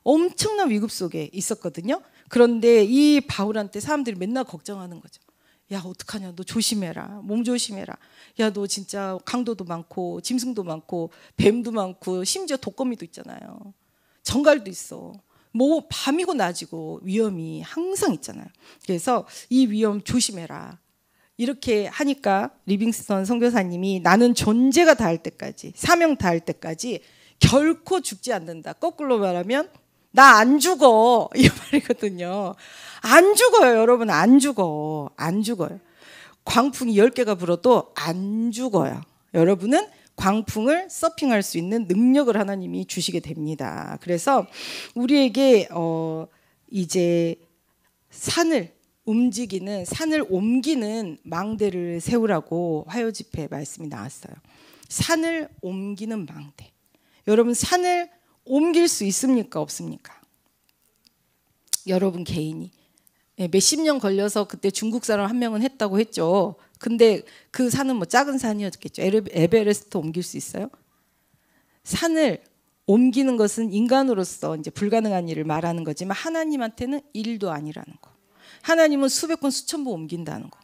엄청난 위급 속에 있었거든요. 그런데 이 바울한테 사람들이 맨날 걱정하는 거죠. 야 어떡하냐 너 조심해라 몸 조심해라. 야 너 진짜 강도도 많고 짐승도 많고 뱀도 많고 심지어 독거미도 있잖아요. 정갈도 있어. 뭐 밤이고 낮이고 위험이 항상 있잖아요. 그래서 이 위험 조심해라. 이렇게 하니까 리빙스턴 선교사님이 나는 존재가 닿을 때까지 사명 닿을 때까지 결코 죽지 않는다. 거꾸로 말하면 나 안 죽어 이 말이거든요. 안 죽어요 여러분. 안 죽어요. 광풍이 10개가 불어도 안 죽어요. 여러분은 광풍을 서핑할 수 있는 능력을 하나님이 주시게 됩니다. 그래서 우리에게 이제 산을 옮기는 망대를 세우라고 화요 집회 말씀이 나왔어요. 산을 옮기는 망대. 여러분 산을 옮길 수 있습니까? 없습니까? 여러분 개인이 몇십 년 걸려서 그때 중국 사람 한 명은 했다고 했죠. 근데 그 산은 뭐 작은 산이었겠죠. 에베레스트 옮길 수 있어요? 산을 옮기는 것은 인간으로서 이제 불가능한 일을 말하는 거지만 하나님한테는 일도 아니라는 거. 하나님은 수백 번 수천 번 옮긴다는 거.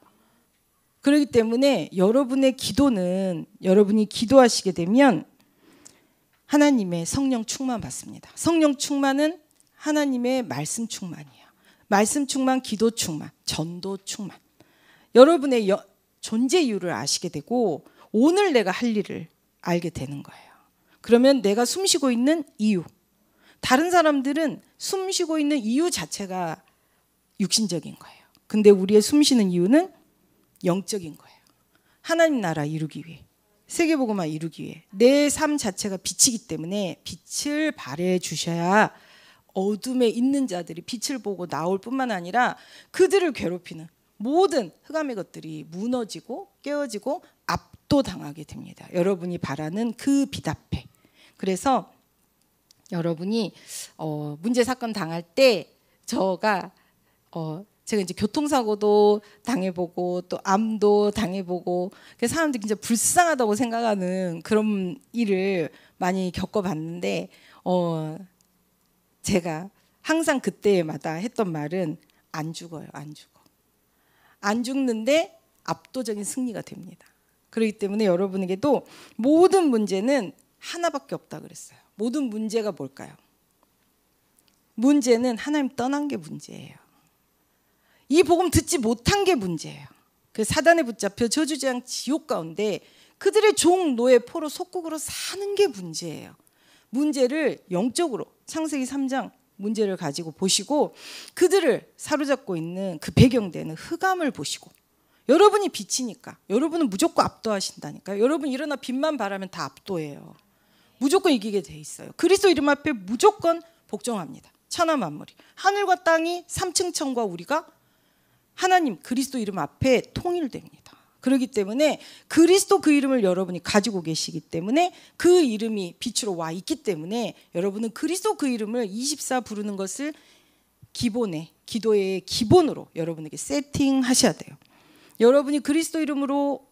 그렇기 때문에 여러분의 기도는 여러분이 기도하시게 되면 하나님의 성령 충만 받습니다. 성령 충만은 하나님의 말씀 충만이에요. 말씀 충만, 기도 충만, 전도 충만. 여러분의 존재 이유를 아시게 되고 오늘 내가 할 일을 알게 되는 거예요. 그러면 내가 숨쉬고 있는 이유. 다른 사람들은 숨쉬고 있는 이유 자체가 육신적인 거예요. 근데 우리의 숨쉬는 이유는 영적인 거예요. 하나님 나라 이루기 위해, 세계복음화 이루기 위해 내 삶 자체가 빛이기 때문에 빛을 발해 주셔야 어둠에 있는 자들이 빛을 보고 나올 뿐만 아니라 그들을 괴롭히는 모든 흑암의 것들이 무너지고 깨어지고 압도당하게 됩니다. 여러분이 바라는 그 빛 앞에. 그래서 여러분이 문제 사건 당할 때 제가 이제 교통사고도 당해보고 또 암도 당해보고 사람들이 진짜 불쌍하다고 생각하는 그런 일을 많이 겪어봤는데 제가 항상 그때마다 했던 말은 안 죽어요. 안 죽어. 안 죽는데 압도적인 승리가 됩니다. 그렇기 때문에 여러분에게도 모든 문제는 하나밖에 없다 그랬어요. 모든 문제가 뭘까요? 문제는 하나님 떠난 게 문제예요. 이 복음 듣지 못한 게 문제예요. 그 사단에 붙잡혀 저주재앙 지옥 가운데 그들의 종 노예 포로 속국으로 사는 게 문제예요. 문제를 영적으로 창세기 3장 문제를 가지고 보시고 그들을 사로잡고 있는 그 배경되는 흑암을 보시고 여러분이 빛이니까 여러분은 무조건 압도하신다니까요. 여러분 일어나 빛만 바라면 다 압도해요. 무조건 이기게 돼 있어요. 그리스도 이름 앞에 무조건 복종합니다. 천하 만물이 하늘과 땅이 3층 천과 우리가 하나님 그리스도 이름 앞에 통일됩니다. 그렇기 때문에 그리스도 그 이름을 여러분이 가지고 계시기 때문에 그 이름이 빛으로 와 있기 때문에 여러분은 그리스도 그 이름을 24 부르는 것을 기본에 기도의 기본으로 여러분에게 세팅하셔야 돼요. 여러분이 그리스도 이름으로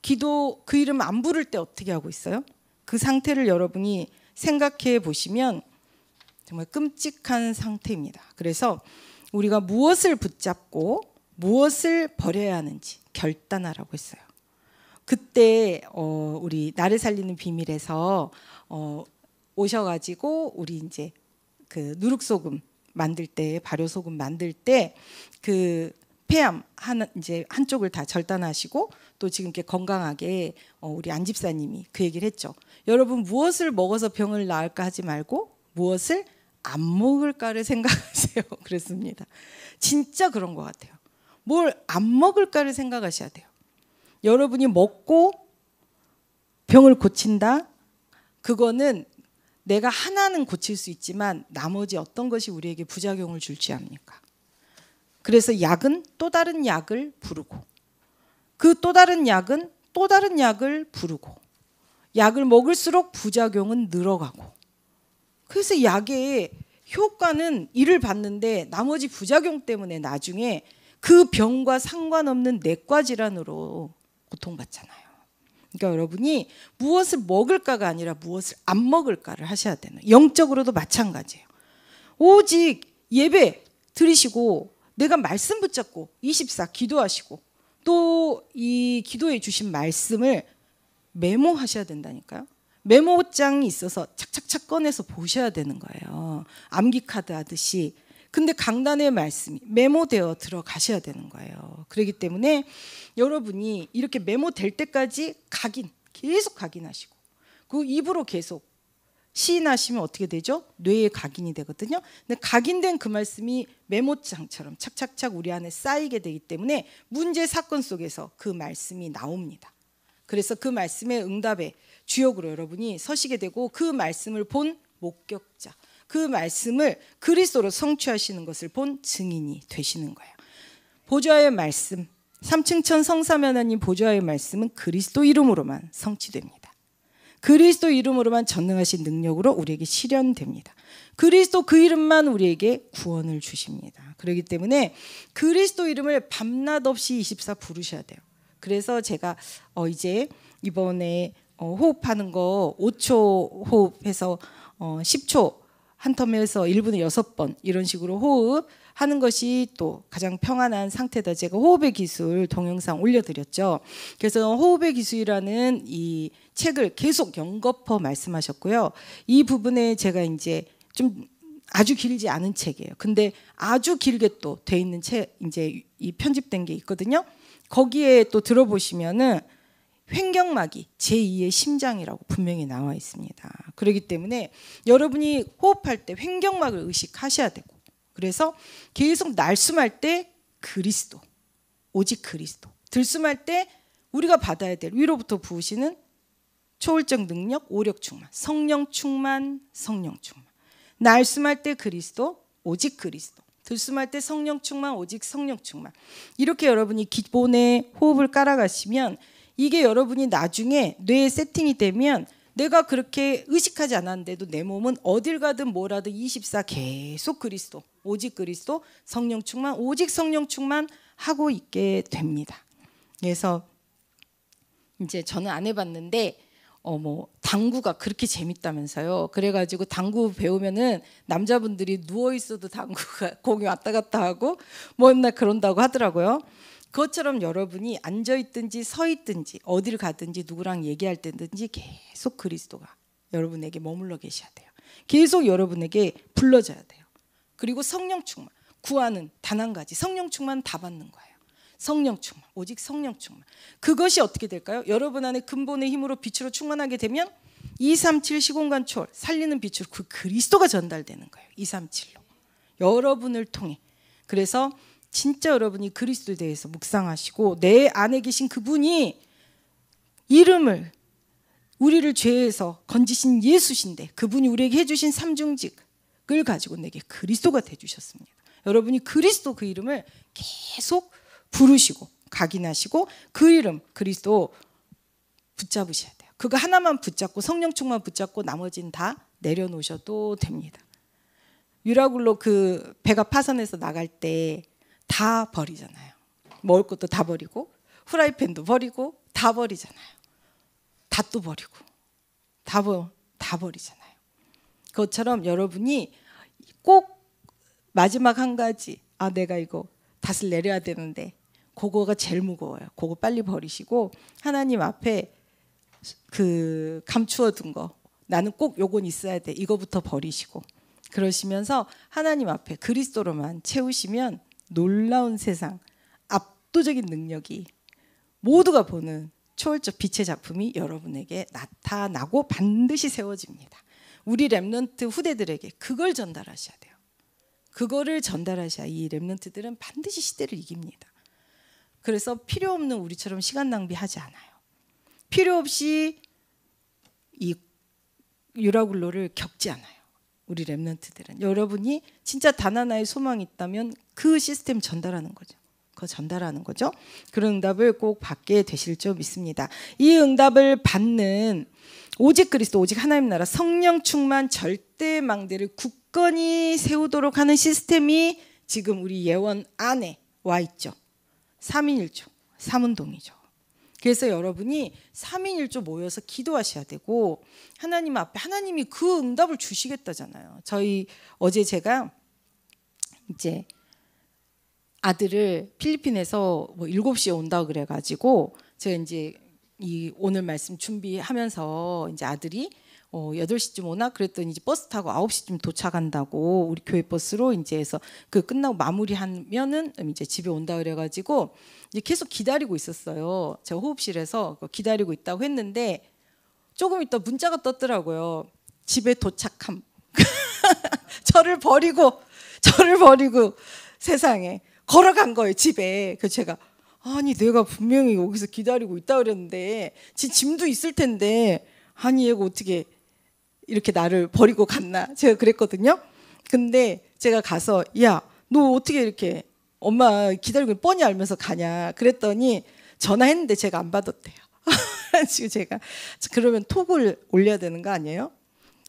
기도 그 이름 안 부를 때 어떻게 하고 있어요? 그 상태를 여러분이 생각해 보시면 정말 끔찍한 상태입니다. 그래서 우리가 무엇을 붙잡고 무엇을 버려야 하는지 결단하라고 했어요. 그때 우리 나를 살리는 비밀에서 오셔가지고 우리 이제 그 누룩소금 만들 때 발효소금 만들 때 그 폐암 이제 한쪽을 다 절단하시고 또 지금 이렇게 건강하게 우리 안 집사님이 그 얘기를 했죠. 여러분 무엇을 먹어서 병을 나을까 하지 말고 무엇을 안 먹을까를 생각하세요. 그랬습니다. 진짜 그런 것 같아요. 뭘 안 먹을까를 생각하셔야 돼요. 여러분이 먹고 병을 고친다? 그거는 내가 하나는 고칠 수 있지만 나머지 어떤 것이 우리에게 부작용을 줄지 압니까? 그래서 약은 또 다른 약을 부르고 그 또 다른 약은 또 다른 약을 부르고 약을 먹을수록 부작용은 늘어가고 그래서 약의 효과는 이를 받는데 나머지 부작용 때문에 나중에 그 병과 상관없는 내과 질환으로 고통받잖아요. 그러니까 여러분이 무엇을 먹을까가 아니라 무엇을 안 먹을까를 하셔야 되는 영적으로도 마찬가지예요. 오직 예배 드리시고 내가 말씀 붙잡고 24 기도하시고 또 이 기도해 주신 말씀을 메모하셔야 된다니까요. 메모장이 있어서 착착착 꺼내서 보셔야 되는 거예요. 암기 카드 하듯이. 근데 강단의 말씀이 메모되어 들어가셔야 되는 거예요. 그렇기 때문에 여러분이 이렇게 메모될 때까지 계속 각인하시고 그 입으로 계속 시인하시면 어떻게 되죠? 뇌에 각인이 되거든요. 근데 각인된 그 말씀이 메모장처럼 착착착 우리 안에 쌓이게 되기 때문에 문제 사건 속에서 그 말씀이 나옵니다. 그래서 그 말씀의 응답의 주역으로 여러분이 서시게 되고 그 말씀을 본 목격자, 그 말씀을 그리스도로 성취하시는 것을 본 증인이 되시는 거예요. 보좌의 말씀, 삼층천 성삼 하나님 보좌의 말씀은 그리스도 이름으로만 성취됩니다. 그리스도 이름으로만 전능하신 능력으로 우리에게 실현됩니다. 그리스도 그 이름만 우리에게 구원을 주십니다. 그렇기 때문에 그리스도 이름을 밤낮 없이 24 부르셔야 돼요. 그래서 제가 이제 이번에 호흡하는 거 5초 호흡해서 10초 한 텀에서 1분에 6번 이런 식으로 호흡하는 것이 또 가장 평안한 상태다. 제가 호흡의 기술 동영상 올려드렸죠. 그래서 호흡의 기술이라는 이 책을 계속 연거푸 말씀하셨고요. 이 부분에 제가 이제 좀 아주 길지 않은 책이에요. 근데 아주 길게 또 돼 있는 책 이제 이 편집된 게 있거든요. 거기에 또 들어보시면은 횡격막이 제2의 심장이라고 분명히 나와 있습니다. 그렇기 때문에 여러분이 호흡할 때 횡격막을 의식하셔야 되고 그래서 계속 날숨할 때 그리스도, 오직 그리스도. 들숨할 때 우리가 받아야 될 위로부터 부으시는 초월적 능력, 오력 충만, 성령 충만, 성령 충만. 날숨할 때 그리스도, 오직 그리스도. 들숨할 때 성령 충만, 오직 성령 충만. 이렇게 여러분이 기본의 호흡을 깔아가시면 이게 여러분이 나중에 뇌에 세팅이 되면 내가 그렇게 의식하지 않았는데도 내 몸은 어딜 가든 뭘 하든 24 계속 그리스도, 오직 그리스도, 성령 충만, 오직 성령 충만 하고 있게 됩니다. 그래서 이제 저는 안 해봤는데 당구가 그렇게 재밌다면서요. 그래가지고 당구 배우면은 남자분들이 누워 있어도 당구가 공이 왔다 갔다 하고 맨날 그런다고 하더라고요. 그것처럼 여러분이 앉아 있든지 서 있든지 어딜 가든지 누구랑 얘기할 때든지 계속 그리스도가 여러분에게 머물러 계셔야 돼요. 계속 여러분에게 불러줘야 돼요. 그리고 성령 충만, 구하는 단 한 가지, 성령 충만 다 받는 거예요. 성령 충만, 오직 성령 충만. 그것이 어떻게 될까요? 여러분 안에 근본의 힘으로 빛으로 충만하게 되면 237 시공간 초월 살리는 빛으로 그 그리스도가 전달되는 거예요. 237로 여러분을 통해. 그래서 진짜 여러분이 그리스도에 대해서 묵상하시고 내 안에 계신 그분이 이름을 우리를 죄에서 건지신 예수신데 그분이 우리에게 해주신 삼중직을 가지고 내게 그리스도가 돼주셨습니다. 여러분이 그리스도 그 이름을 계속 부르시고 각인하시고 그 이름 그리스도 붙잡으셔야 돼요. 그거 하나만 붙잡고 성령 충만 붙잡고 나머지는 다 내려놓으셔도 됩니다. 유라굴로 그 배가 파선해서 나갈 때 다 버리잖아요. 먹을 것도 다 버리고 후라이팬도 버리고 다 버리잖아요. 닷도 버리고 다 버리잖아요. 그것처럼 여러분이 꼭 마지막 한 가지 내가 이거 닷을 내려야 되는데 그거가 제일 무거워요. 그거 빨리 버리시고 하나님 앞에 그 감추어 둔 거 나는 꼭 요건 있어야 돼 이거부터 버리시고 그러시면서 하나님 앞에 그리스도로만 채우시면 놀라운 세상 압도적인 능력이 모두가 보는 초월적 빛의 작품이 여러분에게 나타나고 반드시 세워집니다. 우리 렘넌트 후대들에게 그걸 전달하셔야 돼요. 그거를 전달하셔야 이 렘넌트들은 반드시 시대를 이깁니다. 그래서 필요 없는 우리처럼 시간 낭비하지 않아요. 필요 없이 이 유라굴로를 겪지 않아요. 우리 렘넌트들은 여러분이 진짜 단 하나의 소망이 있다면 그 시스템 전달하는 거죠. 그거 전달하는 거죠. 그런 응답을 꼭 받게 되실 줄 믿습니다. 이 응답을 받는 오직 그리스도 오직 하나님 나라 성령 충만 절대 망대를 굳건히 세우도록 하는 시스템이 지금 우리 예원 안에 와 있죠. 3인1조, 삼운동이죠. 그래서 여러분이 3인1조 모여서 기도하셔야 되고 하나님 앞에 하나님이 그 응답을 주시겠다잖아요. 어제 제가 이제 아들을 필리핀에서 7시에 온다고 그래가지고 제가 이제 오늘 말씀 준비하면서 이제 아들이 8시쯤 오나 그랬더니 이제 버스 타고 9시쯤 도착한다고 우리 교회 버스로 이제 해서 그 끝나고 마무리하면은 이제 집에 온다 그래가지고 이제 계속 기다리고 있었어요. 제가 호흡실에서 기다리고 있다고 했는데 조금 있다 문자가 떴더라고요. 집에 도착함. 저를 버리고 세상에 걸어간 거예요 집에. 그래서 제가 아니 내가 분명히 여기서 기다리고 있다 그랬는데 짐도 있을 텐데 아니 얘가 어떻게 이렇게 나를 버리고 갔나 제가 그랬거든요. 근데 제가 가서 야 너 어떻게 이렇게 엄마 기다리고 뻔히 알면서 가냐 그랬더니 전화했는데 제가 안 받았대요. 지금 제가 그러면 톡을 올려야 되는 거 아니에요?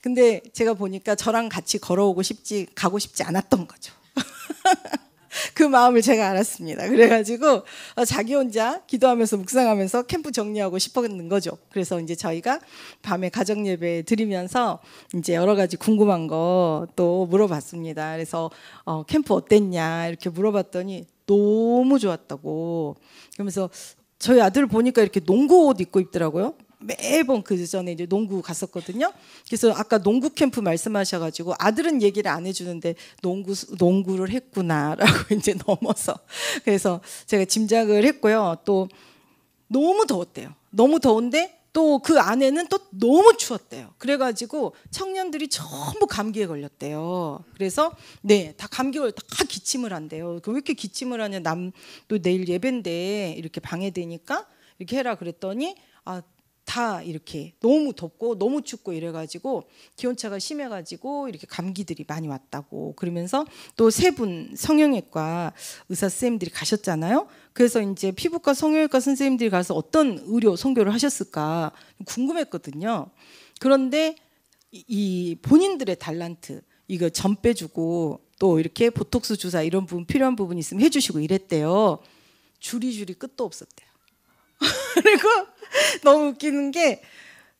근데 제가 보니까 저랑 같이 가고 싶지 않았던 거죠. 그 마음을 제가 알았습니다. 그래가지고 자기 혼자 기도하면서 묵상하면서 캠프 정리하고 싶었는 거죠. 그래서 이제 저희가 밤에 가정 예배 드리면서 이제 여러 가지 궁금한 거 또 물어봤습니다. 그래서 캠프 어땠냐 이렇게 물어봤더니 너무 좋았다고. 그러면서 저희 아들을 보니까 이렇게 농구 옷 입고 있더라고요. 매번 그 전에 이제 농구 갔었거든요. 그래서 아까 농구 캠프 말씀하셔가지고 아들은 얘기를 안 해주는데 농구를 했구나라고 이제 넘어서 그래서 제가 짐작을 했고요. 또 너무 더웠대요. 너무 더운데 또 그 안에는 또 너무 추웠대요. 그래가지고 청년들이 전부 감기에 걸렸대요. 그래서 다 감기 걸려 다 기침을 한대요. 왜 이렇게 기침을 하냐? 또 내일 예배인데 이렇게 방해되니까 이렇게 해라 그랬더니 다 다 이렇게 너무 덥고 너무 춥고 이래가지고 기온차가 심해가지고 이렇게 감기들이 많이 왔다고. 그러면서 또 세 분 성형외과 의사 선생님들이 가셨잖아요. 그래서 이제 피부과 성형외과 선생님들이 가서 어떤 의료 선교를 하셨을까 궁금했거든요. 그런데 이 본인들의 달란트, 이거 점 빼주고 또 이렇게 보톡스 주사 이런 부분 필요한 부분 있으면 해주시고 이랬대요. 줄이 끝도 없었대요. 그리고 너무 웃기는 게,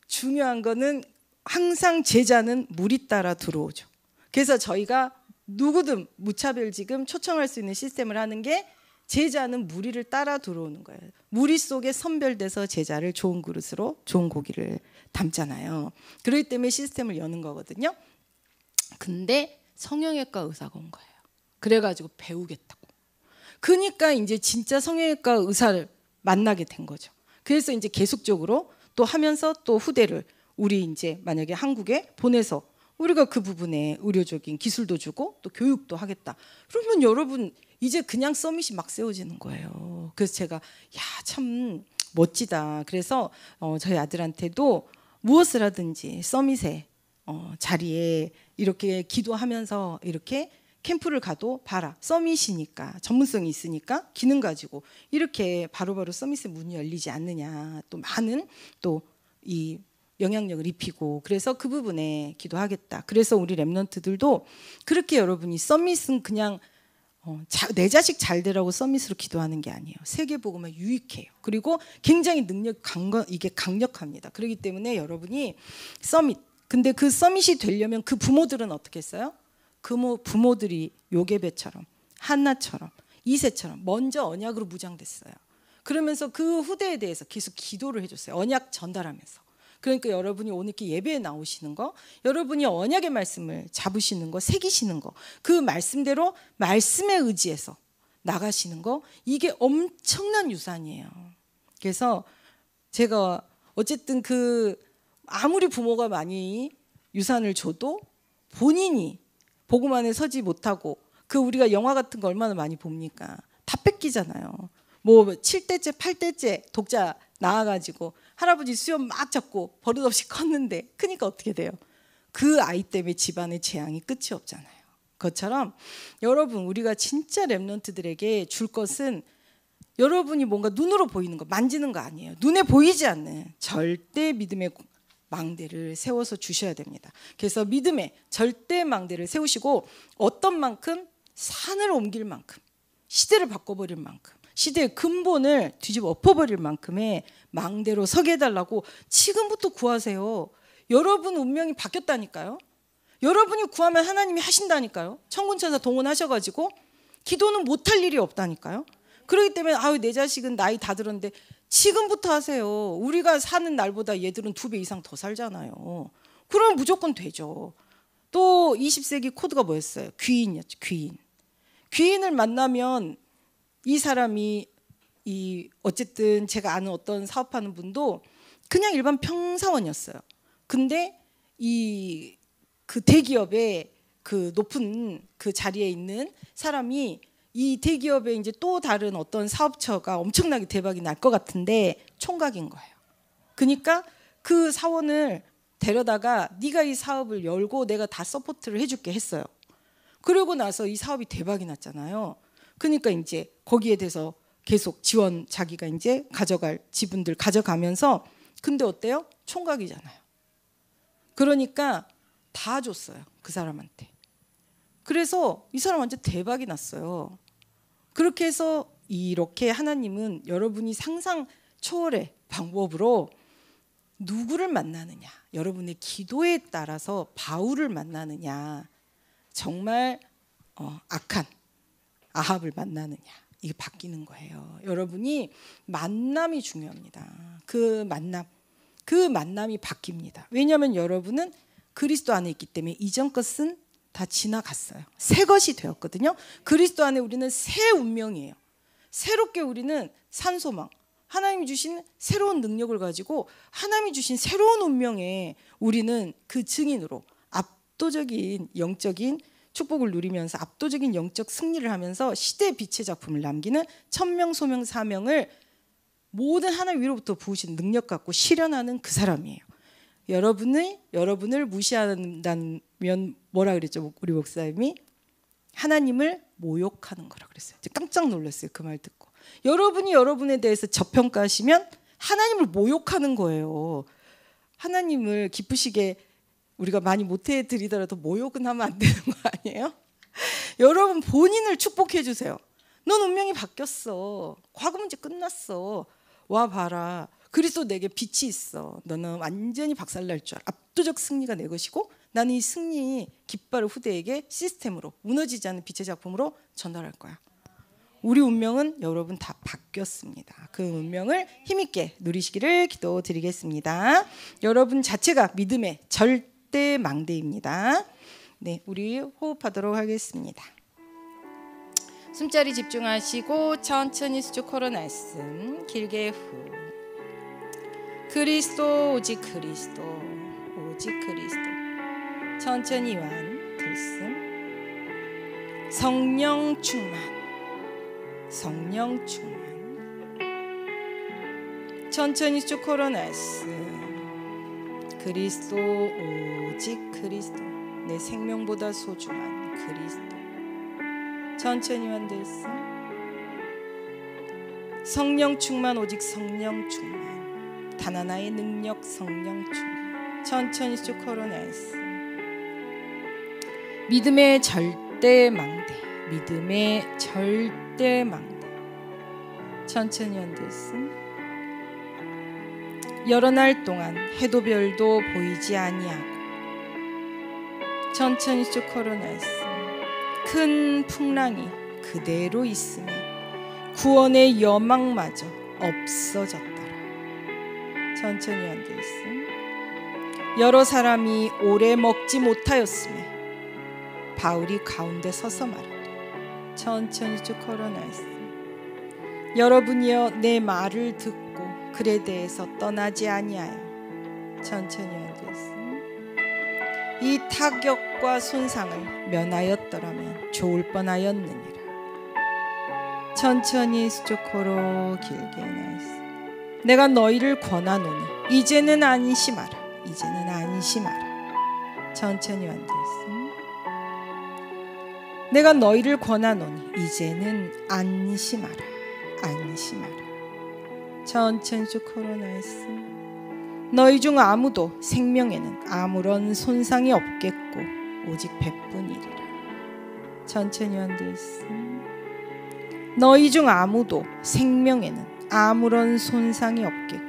중요한 거는 항상 제자는 물이 따라 들어오죠. 그래서 저희가 누구든 무차별 지금 초청할 수 있는 시스템을 하는 게, 제자는 무리를 따라 들어오는 거예요. 무리 속에 선별돼서 제자를 좋은 그릇으로 좋은 고기를 담잖아요. 그렇기 때문에 시스템을 여는 거거든요. 근데 성형외과 의사가 온 거예요. 그래가지고 배우겠다고. 그러니까 이제 진짜 성형외과 의사를 만나게 된 거죠. 그래서 이제 계속적으로 또 하면서 또 후대를 우리 이제 만약에 한국에 보내서 우리가 그 부분에 의료적인 기술도 주고 또 교육도 하겠다. 그러면 여러분 이제 그냥 서밋이 막 세워지는 거예요. 그래서 제가 야, 참 멋지다. 그래서 저희 아들한테도 무엇을 하든지 서밋에 자리에 이렇게 기도하면서 이렇게 캠프를 가도 봐라. 서밋이니까 전문성이 있으니까 기능 가지고 이렇게 바로바로 서밋의 문이 열리지 않느냐. 또 많은 또 이 영향력을 입히고, 그래서 그 부분에 기도하겠다. 그래서 우리 랩런트들도 그렇게 여러분이 서밋은 그냥 내 자식 잘 되라고 서밋으로 기도하는 게 아니에요. 세계복음에 유익해요. 그리고 굉장히 이게 강력합니다. 그렇기 때문에 여러분이 서밋, 근데 그 서밋이 되려면 그 부모들은 어떻게 했어요? 그 부모들이 요게벳처럼 한나처럼 이새처럼 먼저 언약으로 무장됐어요. 그러면서 그 후대에 대해서 계속 기도를 해줬어요. 언약 전달하면서. 그러니까 여러분이 오늘 이렇게 예배에 나오시는 거, 여러분이 언약의 말씀을 잡으시는 거, 새기시는 거, 그 말씀대로 말씀에 의지해서 나가시는 거, 이게 엄청난 유산이에요. 그래서 제가 어쨌든 아무리 부모가 많이 유산을 줘도 본인이 복음 안에 서지 못하고, 우리가 영화 같은 거 얼마나 많이 봅니까? 다 뺏기잖아요. 뭐 7대째 8대째 독자 나와가지고 할아버지 수염 막 잡고 버릇없이 컸는데 크니까 어떻게 돼요? 그 아이 때문에 집안의 재앙이 끝이 없잖아요. 그것처럼 여러분, 우리가 진짜 랩런트들에게 줄 것은 여러분이 뭔가 눈으로 보이는 거, 만지는 거 아니에요. 눈에 보이지 않는 절대 믿음의 망대를 세워서 주셔야 됩니다. 그래서 믿음의 절대 망대를 세우시고, 어떤 만큼? 산을 옮길 만큼, 시대를 바꿔버릴 만큼, 시대의 근본을 뒤집어 엎어버릴 만큼의 망대로 서게 해달라고 지금부터 구하세요. 여러분 운명이 바뀌었다니까요. 여러분이 구하면 하나님이 하신다니까요. 천군천사 동원하셔가지고 기도는 못할 일이 없다니까요. 그렇기 때문에 내 자식은 나이 다 들었는데 지금부터 하세요. 우리가 사는 날보다 얘들은 2배 이상 더 살잖아요. 그럼 무조건 되죠. 또 20세기 코드가 뭐였어요? 귀인이었죠. 귀인을 만나면 이 사람이 어쨌든 제가 아는 어떤 사업하는 분도 그냥 일반 평사원이었어요. 근데 그 대기업의 그 높은 그 자리에 있는 사람이 이 대기업에 이제 또 다른 어떤 사업처가 엄청나게 대박이 날 것 같은데 총각인 거예요. 그러니까 그 사원을 데려다가 네가 이 사업을 열고 내가 다 서포트를 해줄게 했어요. 그러고 나서 이 사업이 대박이 났잖아요. 그러니까 이제 거기에 대해서 계속 지원, 자기가 이제 가져갈 지분들 가져가면서, 근데 어때요? 총각이잖아요. 그러니까 다 줬어요. 그 사람한테. 그래서 이 사람 완전 대박이 났어요. 그렇게 해서 이렇게 하나님은 여러분이 상상 초월의 방법으로 누구를 만나느냐, 여러분의 기도에 따라서 바울을 만나느냐, 정말 악한 아합을 만나느냐, 이게 바뀌는 거예요. 여러분이 만남이 중요합니다. 그 만남이 바뀝니다. 왜냐하면 여러분은 그리스도 안에 있기 때문에 이전 것은 다 지나갔어요. 새 것이 되었거든요. 그리스도 안에 우리는 새 운명이에요. 새롭게 우리는 산소망, 하나님이 주신 새로운 능력을 가지고 하나님이 주신 새로운 운명에 우리는 그 증인으로 압도적인 영적인 축복을 누리면서 압도적인 영적 승리를 하면서 시대 빛의 작품을 남기는 천명 소명 사명을 모든 하나님 위로부터 부으신 능력 갖고 실현하는 그 사람이에요. 여러분을 무시한다면 뭐라 그랬죠? 우리 목사님이 하나님을 모욕하는 거라 그랬어요. 깜짝 놀랐어요. 그 말 듣고. 여러분이 여러분에 대해서 저평가하시면 하나님을 모욕하는 거예요. 하나님을 기쁘시게 우리가 많이 못해 드리더라도 모욕은 하면 안 되는 거 아니에요? 여러분 본인을 축복해 주세요. 넌 운명이 바뀌었어. 과거 문제 끝났어. 와 봐라. 그리스도 내게 빛이 있어. 너는 완전히 박살날 줄 알아. 압도적 승리가 내 것이고 나는 이 승리 깃발을 후대에게 시스템으로 무너지지 않는 빛의 작품으로 전달할 거야. 우리 운명은 여러분 다 바뀌었습니다. 그 운명을 힘있게 누리시기를 기도드리겠습니다. 여러분 자체가 믿음의 절대 망대입니다. 네, 우리 호흡하도록 하겠습니다. 숨자리 집중하시고 천천히 수축 코로 날씀 길게 후. 그리스도 오직 그리스도 오직 그리스도. 천천히 완 들숨. 성령 충만 성령 충만. 천천히 수축 코로 날씀. 그리스도 오직 그리스도 내 생명보다 소중한 그리스도. 천천히 완 들숨. 성령 충만 오직 성령 충만. 단 하나의 능력 성령 충만. 천천히 쭉 걸어냈음. 믿음의 절대 망대 믿음의 절대 망대. 천천히 앉았음. 여러 날 동안 해도 별도 보이지 아니하고 천천히 쭉 걸어냈음. 큰 풍랑이 그대로 있으며 구원의 여망마저 없어졌더라. 천천히 앉아있음. 여러 사람이 오래 먹지 못하였으며 바울이 가운데 서서 말하되 천천히 쭉 걸어나있음. 여러분이여 내 말을 듣고 글에 대해서 떠나지 아니하여 천천히 앉아있음. 이 타격과 손상을 면하였더라면 좋을 뻔하였느니라. 천천히 수족코로 길게 나있음. 내가 너희를 권하노니 이제는 안심하라. 이제는 안심하라. 천천히 앉아있음. 내가 너희를 권하노니 이제는 안심하라. 안심하라. 천천히 수족코로 나있음. 너희 중 아무도 생명에는 아무런 손상이 없겠고 오직 배뿐이리라. 천천히 앉아있음. 너희 중 아무도 생명에는 아무런 손상이 없겠고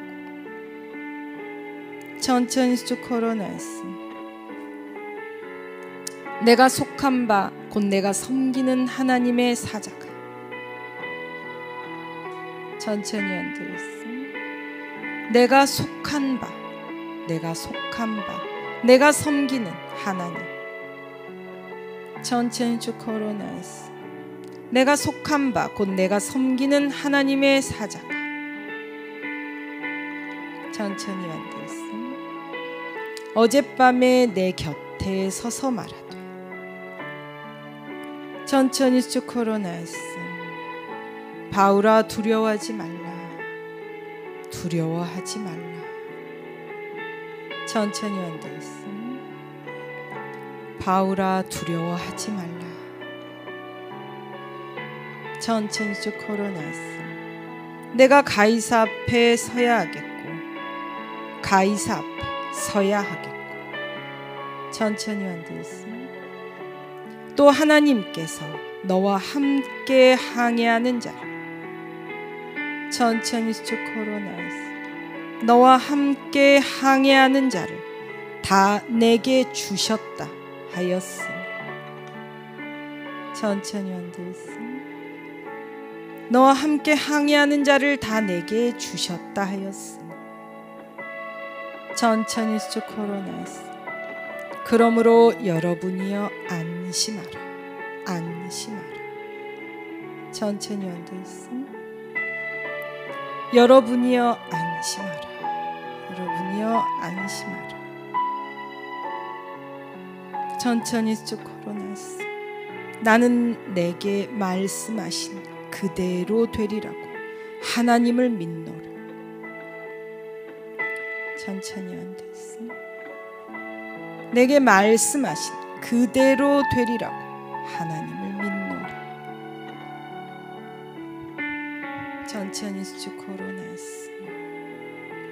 천천히 쭉 걸어놨음. 내가 속한 바 곧 내가 섬기는 하나님의 사자가 천천히 앉아있음. 내가 속한 바 내가 섬기는 하나님. 천천히 쭉 걸어놨음. 내가 속한 바 곧 내가 섬기는 하나님의 사자가 천천히 앉아있음. 어젯밤에 내 곁에 서서 말하되 천천히 쭉 걸어놨음. 바울아 두려워하지 말라. 두려워하지 말라. 천천히 앉아있음. 바울아 두려워하지 말라. 천천히 쭉 걸어놨음. 내가 가이사 앞에 서야 하겠고 가이사 앞에 서야 하겠고 천천히 앉아있음. 또 하나님께서 너와 함께 항해하는 자를 천천히 쭉 걸어놨음. 너와 함께 항해하는 자를 다 내게 주셨다 하였으니 천천히 앉아있음. 너와 함께 항해하는 자를 다 내게 주셨다 하였으니 천천히 쭉 걸어놨음. 그러므로 여러분이여 안심하라. 안심하라. 천천히 앉아있음. 여러분이여 안심하라. 여러분이여 안심하라. 천천히 쭉 걸어놨음. 나는 내게 말씀하신 그대로 되리라고 하나님을 믿노라. 천천히 앉으세요. 내게 말씀하신 그대로 되리라고 하나님을 믿노라. 천천히 수축 코로나스.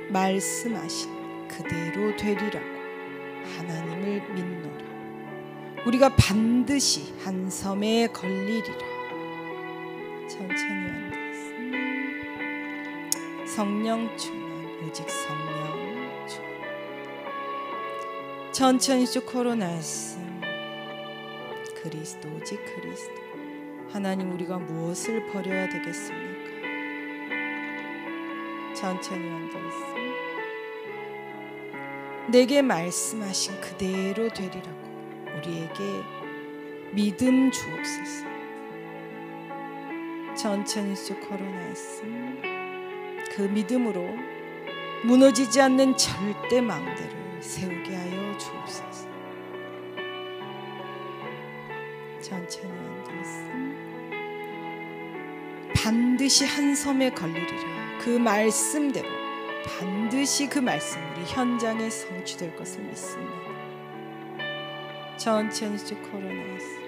말씀하신 그대로 되리라고 하나님을 믿노라. 우리가 반드시 한 섬에 걸리리라. 천천히 앉으세요. 성령 충만, 오직 성령 충만. 천천히 쭉 코로나스. 그리스도, 오직 그리스도. 하나님, 우리가 무엇을 버려야 되겠습니까? 천천히 앉으세요. 내게 말씀하신 그대로 되리라고 우리에게 믿음 주옵소서. 천천히 쭉 걸어놨음. 그 믿음으로 무너지지 않는 절대 망대를 세우게 하여 주옵소서. 천천히 앉으세요. 반드시 한 섬에 걸리리라. 그 말씀대로 반드시 그 말씀이 현장에 성취될 것을 믿습니다. 천천히 쭉 걸어나왔습니다.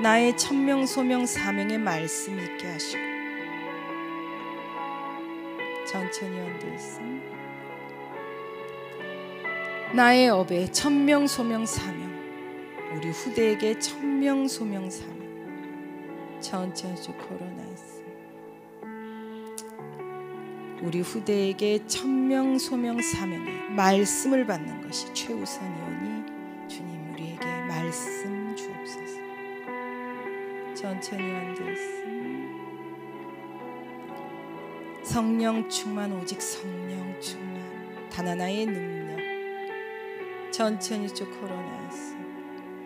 나의 천명 소명 사명의 말씀이 있게 하시고 천천히 앉으세요. 나의 업에 천명 소명 사명, 우리 후대에게 천명 소명 사명. 천천히 쭉 걸어나왔습니다. 우리 후대에게 천명 소명 사명의 말씀을 받는 것이 최우선이오니 주님, 우리에게 말씀 주옵소서. 천천히 앉으세요. 성령 충만, 오직 성령 충만. 단 하나의 능력. 천천히 쭉 걸어놨어.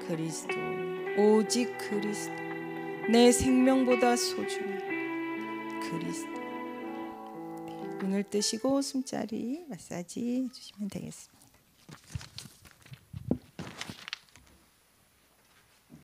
그리스도, 오직 그리스도. 내 생명보다 소중한 그리스도. 눈을 뜨시고 숨자리 마사지 해주시면 되겠습니다.